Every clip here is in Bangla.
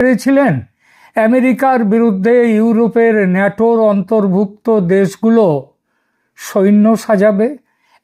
পেরেছিলেন আমেরিকার বিরুদ্ধে ইউরোপের ন্যাটোর অন্তর্ভুক্ত দেশগুলো সৈন্য সাজাবে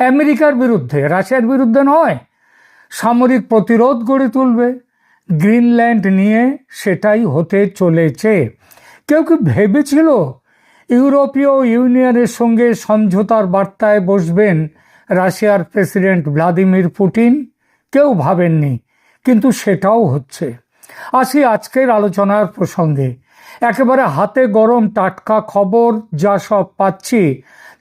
আমেরিকার বিরুদ্ধে, রাশিয়ার বিরুদ্ধে নয়, সামরিক প্রতিরোধ গড়ে তুলবে। গ্রিনল্যান্ড নিয়ে সেটাই হতে চলেছে। কেউ কি ভেবেছিল ইউরোপীয় ইউনিয়নের সঙ্গে সমঝোতার বার্তায় বসবেন রাশিয়ার প্রেসিডেন্ট ভ্লাদিমির পুতিন? কেউ ভাবেননি, কিন্তু সেটাও হচ্ছে। আসি আজকের আলোচনার প্রসঙ্গে। একেবারে হাতে গরম টাটকা খবর যা সব পাচ্ছি,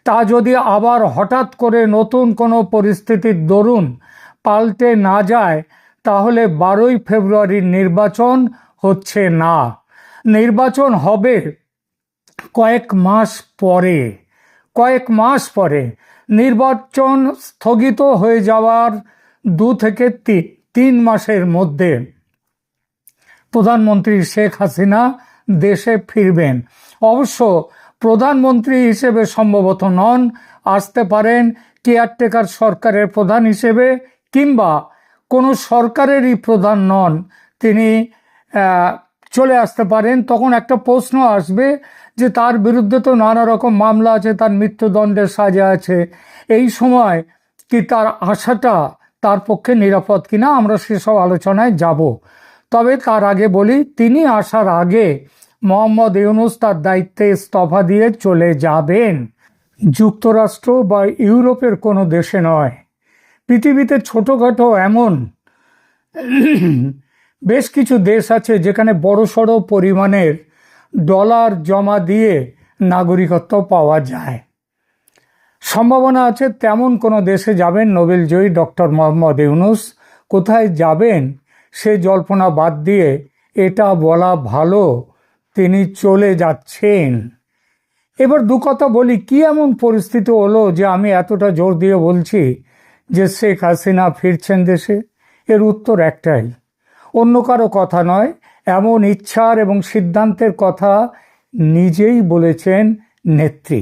তা যদি আবার হঠাৎ করে নতুন কোনো পরিস্থিতির দরুন পাল্টে না যায়, তাহলে 12ই ফেব্রুয়ারির নির্বাচন হচ্ছে না, নির্বাচন হবে কয়েক মাস পরে। নির্বাচন স্থগিত হয়ে যাওয়ার 2 থেকে 3 মাসের মধ্যে প্রধানমন্ত্রী শেখ হাসিনা দেশে ফিরবেন। অবশ্য প্রধানমন্ত্রী হিসেবে সম্ভবত নন, আসতে পারেন কেয়ারটেকার সরকারের প্রধান হিসেবে, কিংবা কোনো সরকারেরই প্রধান নন, তিনি চলে আসতে পারেন। তখন একটা প্রশ্ন আসবে যে তার বিরুদ্ধে তো নানা রকম মামলা আছে, তার মৃত্যুদণ্ডের সাজা আছে, এই সময় কি তার আসাটা তার পক্ষে নিরাপদ কিনা, আমরা সেসব আলোচনায় যাব। তবে তার আগে বলি, তিনি আসার আগে মোহাম্মদ ইউনূস তার দায়িত্বে ইস্তফা দিয়ে চলে যাবেন। যুক্তরাষ্ট্র বা ইউরোপের কোনো দেশে নয়, পৃথিবীতে ছোটোখাটো এমন বেশ কিছু দেশ আছে যেখানে বড়সড় পরিমাণের ডলার জমা দিয়ে নাগরিকত্ব পাওয়া যায়। সম্ভাবনা আছে তেমন কোনো দেশে যাবেন নোবেলজয়ী ডক্টর মোহাম্মদ ইউনূস। কোথায় যাবেন সে জল্পনা বাদ দিয়ে এটা বলা ভালো, তিনি চলে যাচ্ছেন। এবার দু কথা বলি, কি এমন পরিস্থিতি হলো যে আমি এতটা জোর দিয়ে বলছি যে শেখ হাসিনা ফিরছেন দেশে? এর উত্তর একটাই, অন্য কারো কথা নয়, এমন ইচ্ছার এবং সিদ্ধান্তের কথা নিজেই বলেছেন নেত্রী।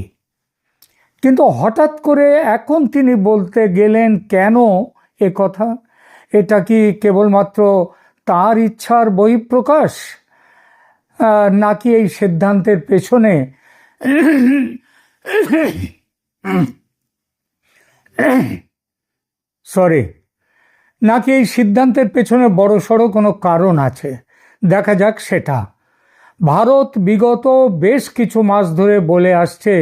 কিন্তু হঠাৎ করে এখন তিনি বলতে গেলেন কেন এ কথা? এটা কি কেবলমাত্র তার ইচ্ছার বহিঃপ্রকাশ, নাকি এই সিদ্ধান্তের পেছনে নাকি এই সিদ্ধান্তের পেছনে বড়সড় কোনো কারণ আছে? দেখা যাক সেটা। ভারত বিগত বেশ কিছু মাস ধরে বলে আসছে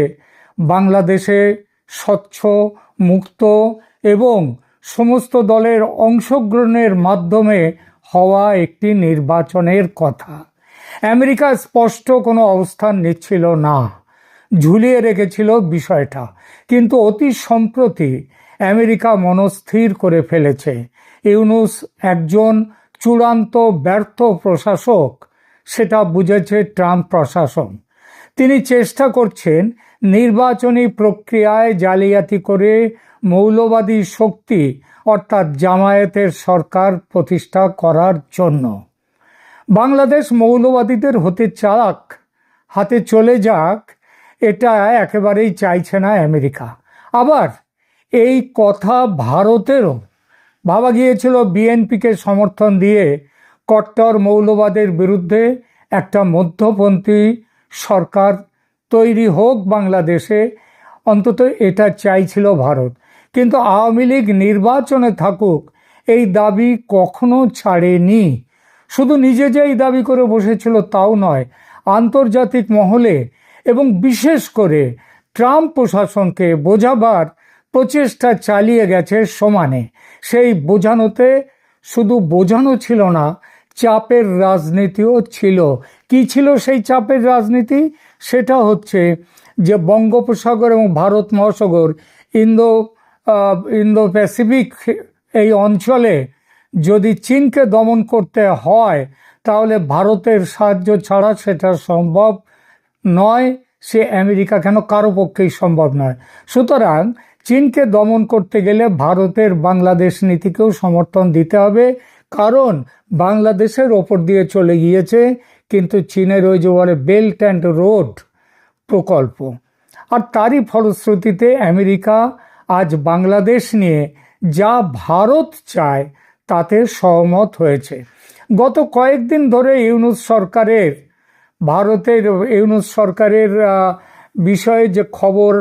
বাংলাদেশে স্বচ্ছ, মুক্ত এবং সমস্ত দলের অংশগ্রহণের মাধ্যমে হওয়া একটি নির্বাচনের কথা। আমেরিকা স্পষ্ট কোনো অবস্থান নিচ্ছিল না, ঝুলিয়ে রেখেছিল বিষয়টা। কিন্তু অতি সম্প্রতি আমেরিকা মনস্থির করে ফেলেছে, ইউনূস একজন চূড়ান্ত ব্যর্থ প্রশাসক, সেটা বুঝেছে ট্রাম্প প্রশাসন। তিনি চেষ্টা করছেন নির্বাচনী প্রক্রিয়ায় জালিয়াতি করে মৌলবাদী শক্তি অর্থাৎ জামায়াতের সরকার প্রতিষ্ঠা করার জন্য। বাংলাদেশ মৌলবাদীদের হাতে চলে যাক, এটা একেবারেই চাইছে না আমেরিকা। আবার এই কথা ভারতেরও ভাবা গিয়েছিল, বিএনপিকে সমর্থন দিয়ে কট্টর মৌলবাদের বিরুদ্ধে একটা মধ্যপন্থী সরকার তৈরি হোক বাংলাদেশে, অন্তত এটা চাইছিল ভারত। কিন্তু আওয়ামী লীগ নির্বাচনে থাকুক এই দাবি কখনো ছাড়েনি। শুধু নিজে যে এই দাবি করে বসেছিল তাও নয়, আন্তর্জাতিক মহলে এবং বিশেষ করে ট্রাম্প প্রশাসনকে বোঝাবার প্রচেষ্টা চালিয়ে গেছে সমানে। সেই বোঝানোতে শুধু বোঝানো ছিল না, চাপের রাজনীতিও ছিল। কি ছিল সেই চাপের রাজনীতি? সেটা হচ্ছে যে বঙ্গোপসাগর এবং ভারত মহাসাগর, ইন্দো প্যাসিফিক এই অঞ্চলে যদি চীনকে দমন করতে হয়, তাহলে ভারতের সাহায্য ছাড়া সেটা সম্ভব নয়। সে আমেরিকা কেন, কারো পক্ষেই সম্ভব নয়। সুতরাং চীনকে দমন করতে গেলে ভারতের বাংলাদেশ নীতিকেও সমর্থন দিতে হবে, কারণ বাংলাদেশের ওপর দিয়ে চলে গিয়েছে কিন্তু চীনের ওই যে বলে বেল্ট অ্যান্ড রোড প্রকল্প। আর তারই ফলশ্রুতিতে আমেরিকা আজ বাংলাদেশ নিয়ে যা ভারত চায় তাতে সহমত হয়েছে। গত কয়েকদিন ধরে ভারতের ইউনূস সরকারের বিষয়ে যে খবর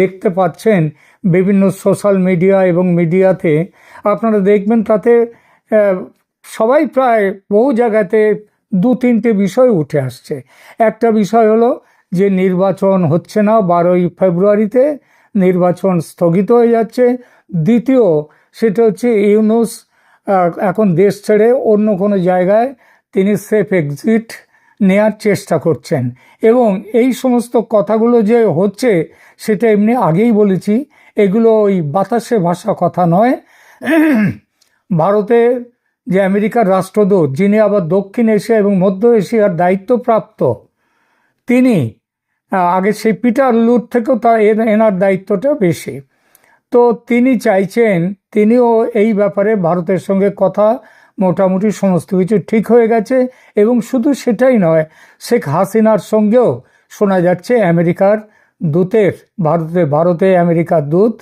দেখতে পাচ্ছেন বিভিন্ন সোশ্যাল মিডিয়া এবং মিডিয়াতে, আপনারা দেখবেন তাতে সবাই প্রায় বহু জায়গাতে দু তিনটে বিষয় উঠে আসছে। একটা বিষয় হলো যে নির্বাচন হচ্ছে না, 12ই ফেব্রুয়ারিতে নির্বাচন স্থগিত হয়ে যাচ্ছে। দ্বিতীয়, সেটা হচ্ছে ইউনূস এখন দেশ ছেড়ে অন্য কোনো জায়গায় তিনি সেফ এক্সিট নেয়ার চেষ্টা করছেন। এবং এই সমস্ত কথাগুলো যে হচ্ছে সেটা এমনি আগেই বলেছি, এগুলো ওই বাতাসে ভাসা কথা নয়। ভারতের যে আমেরিকার রাষ্ট্রদূত, যিনি আবার দক্ষিণ এশিয়া এবং মধ্য এশিয়ার দায়িত্বপ্রাপ্ত, তিনি আগে সেই পিটার লুট থেকেও এনার দায়িত্বটা বেশি। তো তিনি চাইছেন, তিনিও এই ব্যাপারে ভারতের সঙ্গে কথা মোটামুটি সমস্ত কিছু ঠিক হয়ে গেছে। এবং শুধু সেটাই নয়, শেখ হাসিনার সঙ্গেও শোনা যাচ্ছে আমেরিকার দূতের, ভারতে আমেরিকার দূত,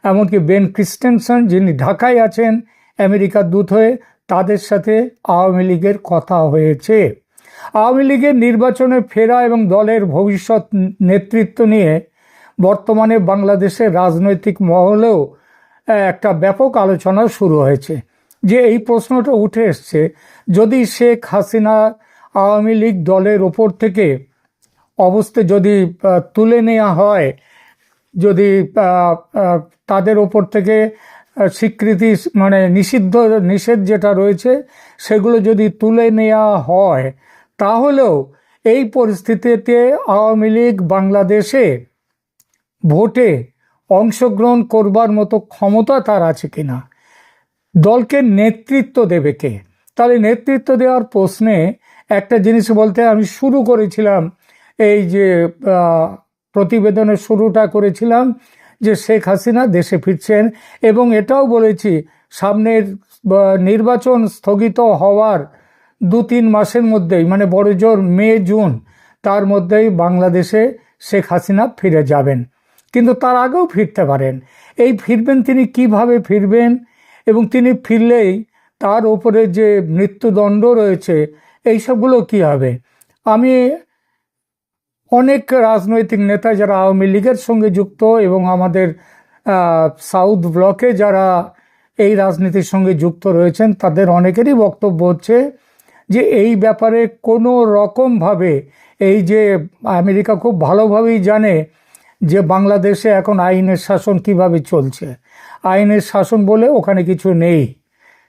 এমনকি বেন ক্রিস্টেনসন যিনি ঢাকায় আছেন আমেরিকার দূত হয়ে, তাদের সাথে আওয়ামী লীগের কথা হয়েছে। আওয়ামী লীগের নির্বাচনে ফেরা এবং দলের ভবিষ্যৎ নেতৃত্ব নিয়ে বর্তমানে বাংলাদেশের রাজনৈতিক মহলেও একটা ব্যাপক আলোচনা শুরু হয়েছে। যে এই প্রশ্নটা উঠে এসছে, যদি শেখ হাসিনা আওয়ামী লীগ দলের ওপর থেকে অবস্থা যদি তুলে নেওয়া হয়, যদি তাদের ওপর থেকে স্বীকৃতি মানে নিষেধ যেটা রয়েছে সেগুলো যদি তুলে নেওয়া হয়, তাহলেও এই পরিস্থিতিতে আওয়ামী লীগ বাংলাদেশে ভোটে অংশগ্রহণ করবার মতো ক্ষমতা তার আছে কিনা, দলকে নেতৃত্ব দেবে কে। তাহলে নেতৃত্ব দেওয়ার প্রশ্নে একটা জিনিস বলতে আমি শুরু করেছিলাম, এই যে প্রতিবেদনের শুরুটা করেছিলাম যে শেখ হাসিনা দেশে ফিরছেন, এবং এটাও বলেছি সামনের নির্বাচন স্থগিত হওয়ার 2-3 মাসের মধ্যেই, মানে বড় জোর মে জুন, তার মধ্যেই বাংলাদেশে শেখ হাসিনা ফিরে যাবেন। কিন্তু তার আগেও ফিরতে পারেন। এই ফিরবেন, তিনি কিভাবে ফিরবেন এবং তিনি ফিরলেই তার উপরে যে মৃত্যুদণ্ড রয়েছে এইসবগুলো কী হবে। আমি অনেক রাজনৈতিক নেতা যারা আওয়ামী লীগের সঙ্গে যুক্ত এবং আমাদের সাউথ ব্লকে যারা এই রাজনীতির সঙ্গে যুক্ত রয়েছেন, তাদের অনেকেরই বক্তব্য হচ্ছে যে এই ব্যাপারে কোনো রকমভাবে, এই যে আমেরিকা খুব ভালোভাবেই জানে যে বাংলাদেশে এখন আইনের শাসন কিভাবে চলছে, আইনের শাসন বলে ওখানে কিছু নেই।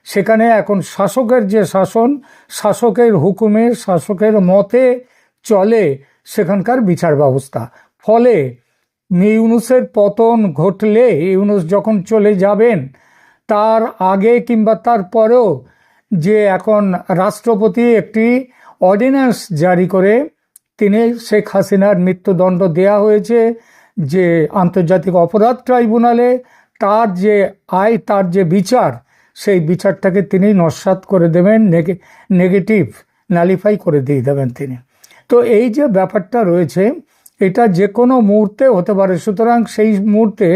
সেখানে এখন শাসকের যে শাসন, শাসকের হুকুমে, শাসকের মতে চলে সেখানকার বিচার ব্যবস্থা। ফলে ইউনূসের পতন ঘটলে, ইউনূস যখন চলে যাবেন তার আগে কিংবা তার পরেও যে এখন রাষ্ট্রপতি একটি অর্ডিন্যান্স জারি করে তিনি শেখ হাসিনার মৃত্যুদণ্ড দেয়া হয়েছে যে আন্তর্জাতিক অপরাধ ট্রাইব্যুনালে, তার যে বিচার, সেই বিচারটাকে তিনি নস্যাৎ করে দেবেন, নেগেটিভ নালিফাই করে দিয়ে দেবেন তিনি। তো এই যে ব্যাপারটা রয়েছে, এটা যে কোনো মুহূর্তে হতে পারে। সুতরাং সেই মুহূর্তে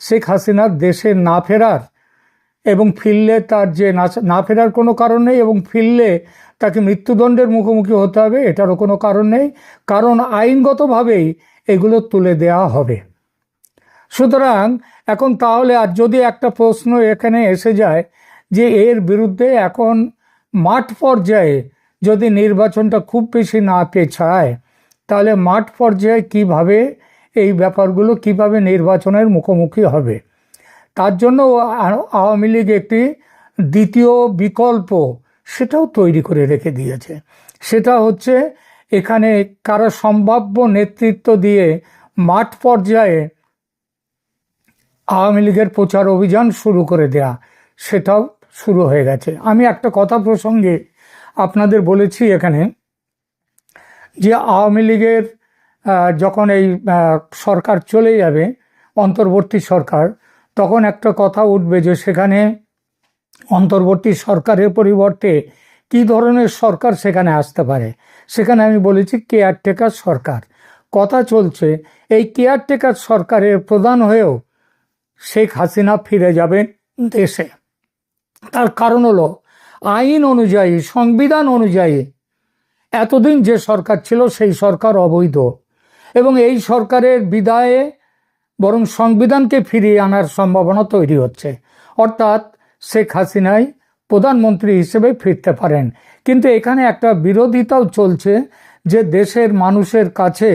শেখ হাসিনার দেশে না ফেরার, এবং ফিরলে তার যে না ফেরার কোনো কারণ নেই, এবং ফিরলে তাকে মৃত্যুদণ্ডের মুখোমুখি হতে হবে এটারও কোনো কারণ নেই, কারণ আইনগতভাবেই এগুলো তুলে দেওয়া হবে। সুতরাং এখন তাহলে আর যদি একটা প্রশ্ন এখানে এসে যায় যে এর বিরুদ্ধে এখন মাঠ পর্যায়ে যদি নির্বাচনটা খুব বেশি না পেছায়, তাহলে মাঠ পর্যায়ে কিভাবে এই ব্যাপারগুলো কিভাবে নির্বাচনের মুখোমুখি হবে। তার জন্য আওয়ামী লীগ একটি দ্বিতীয় বিকল্প সেটাও তৈরি করে রেখে দিয়েছে। সেটা হচ্ছে এখানে কারো সম্ভাব্য নেতৃত্ব দিয়ে মাঠ পর্যায়ে আওয়ামী লীগের প্রচার অভিযান শুরু করে দেয়া, সেটাও শুরু হয়ে গেছে। আমি একটা কথা প্রসঙ্গে আপনাদের বলেছি এখানে যে আওয়ামী লীগের যখন এই সরকার চলে যাবে, অন্তর্বর্তী সরকার, তখন একটা কথা উঠবে যে সেখানে অন্তর্বর্তী সরকারের পরিবর্তে কী ধরনের সরকার সেখানে আসতে পারে। সেখানে আমি বলেছি কেয়ারটেকার সরকার। কথা চলছে এই কেয়ারটেকার সরকারের প্রধান হয়েও শেখ হাসিনা ফিরে যাবেন দেশে। তার কারণ হলো আইন অনুযায়ী, সংবিধান অনুযায়ী এতদিন যে সরকার ছিল সেই সরকার অবৈধ, এবং এই সরকারের বিদায়ে বরং সংবিধানকে ফিরিয়ে আনার সম্ভাবনা তৈরি হচ্ছে। অর্থাৎ শেখ হাসিনাই প্রধানমন্ত্রী হিসেবে ফিরতে পারেন। কিন্তু এখানে একটা বিরোধিতাও চলছে যে দেশের মানুষের কাছে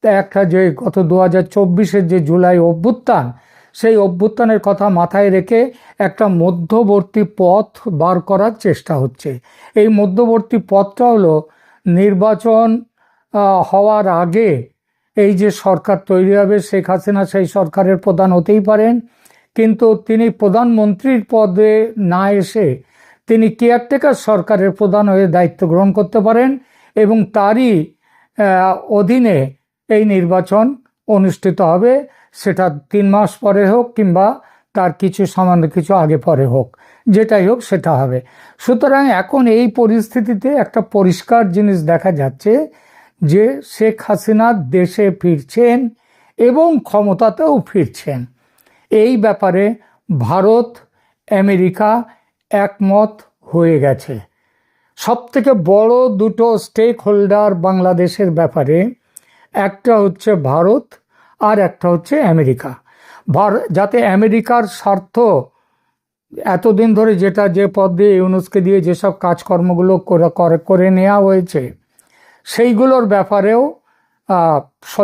একটা যে গত 2024-এর যে জুলাই অভ্যুত্থান, সেই অভ্যুত্থানের কথা মাথায় রেখে একটা মধ্যবর্তী পথ বার করার চেষ্টা হচ্ছে। এই মধ্যবর্তী পথটা হলো নির্বাচন হওয়ার আগে এই যে সরকার তৈরি হবে, শেখ হাসিনা সেই সরকারের প্রধান হতেই পারেন, কিন্তু তিনি প্রধানমন্ত্রীর পদে না এসে তিনি কেয়ারটেকার সরকারের প্রধান হয়ে দায়িত্ব গ্রহণ করতে পারেন, এবং তারই অধীনে এই নির্বাচন অনুষ্ঠিত হবে, সেটা 3 মাস পরে হোক কিংবা তার কিছু সামান্য কিছু আগে পরে হোক, যেটাই হোক সেটা হবে। সুতরাং এখন এই পরিস্থিতিতে একটা পরিষ্কার জিনিস দেখা যাচ্ছে যে শেখ হাসিনা দেশে ফিরছেন এবং ক্ষমতাতেও ফিরছেন। এই ব্যাপারে ভারত, আমেরিকা একমত হয়ে গেছে। সবথেকে বড় দুটো স্টেক হোল্ডার বাংলাদেশের ব্যাপারে, একটা হচ্ছে ভারত আর একটা হচ্ছে আমেরিকা। যাতে আমেরিকার স্বার্থ এতদিন ধরে যে পদ দিয়ে ইউনূসকে দিয়ে যেসব কাজকর্মগুলো করে নেওয়া হয়েছে, সেইগুলোর ব্যাপারেও সদিচ্ছা